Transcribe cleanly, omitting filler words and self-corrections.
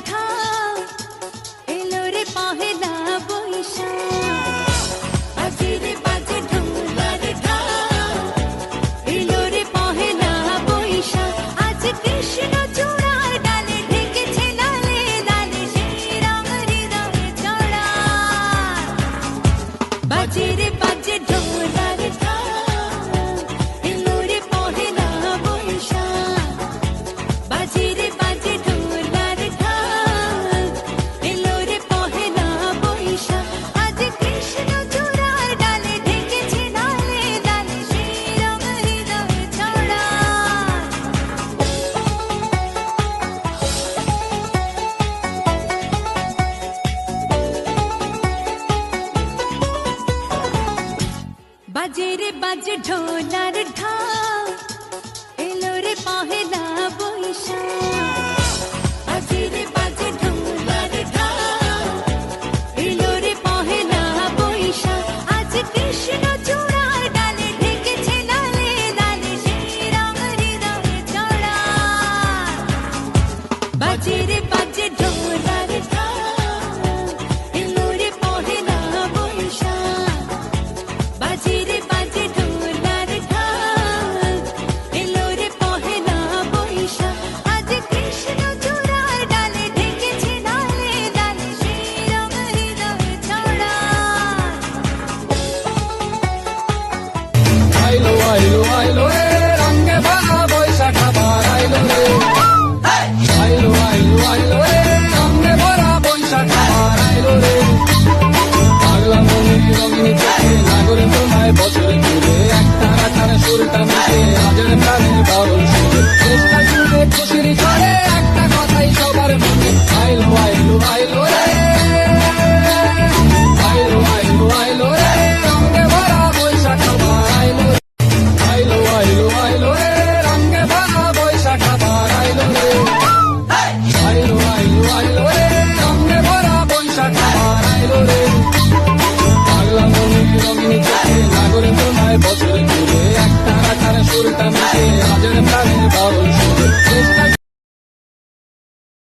ঢাক এলো রে পহেলা বৈশাখ বাজে রে বাজে ঢোলার ঢাক এলো রে পহেলা বৈশাখ আজ কৃষ্ণ চূড়ার ডালে ঢেকেছে লালে লালে সেই রং হৃদয়ে চড়া বাজে রে বাজে ঢোলার ঢাক এলো রে পহেলা বৈশাখ বাজে রে বাজে ঢোলার ঢাক এলো রে পহেলা বৈশাখ আজ কৃষ্ণ চূড়ার ডালে ঢেকেছে লালে লালে সেই রং হৃদয়ে চড়া বাজে রে বাজে ঢোলার ঢাক এলো রে পহেলা বৈশাখ বাজে রে বাজে ঢোলার ঢাক এলো রে পহেলা বৈশাখ আজ কৃষ্ণ চূড়ার ডালে ঢেকেছে লালে লালে সেই রং হৃদয়ে চড়া বাজে রে বাজে ঢোলার ঢাক এলো রে পহেলা বৈশাখ বাজে রে বাজে ঢোলার ঢাক এলো রে পহেলা বৈশাখ আজ কৃষ্ণ চূড়ার ডালে ঢেকেছে লালে লালে সেই রং হৃদয়ে চড়া আইলো আইলো আইলো রে রঙে ভরা বৈশাখ আবার আইলো রে আইলো আইলো আইলো রে রঙে ভরা বৈশাখ আবার আইলো রে পাগলা মনে রঙিনী চোখে নাগরে তোমায় বছর ঘুরে একটা রাখার সুরটা মিশে আজের প্রাণে বরণ সুরে চেষ্টা জুড়ে খুশির ঝড়ে একটা কথাই সবার মনে আইলো আইলো আইলো রে আইলো আইলো আইলো রে রঙে ভরা বৈশাখ আবার আইলো রে আইলো আইলো আইলো রে রঙে ভরা বৈশাখ আবার আইলো রে আইলো আইলো আইলো রে রঙে ভরা বৈশাখ আবার আইলো রে পাগলা মনে রঙিনী চোখে নাগরে তোমায় বছর ঘুরে একটা রাখার সুরটা মিশে আজের প্রাণে বরণ সুরে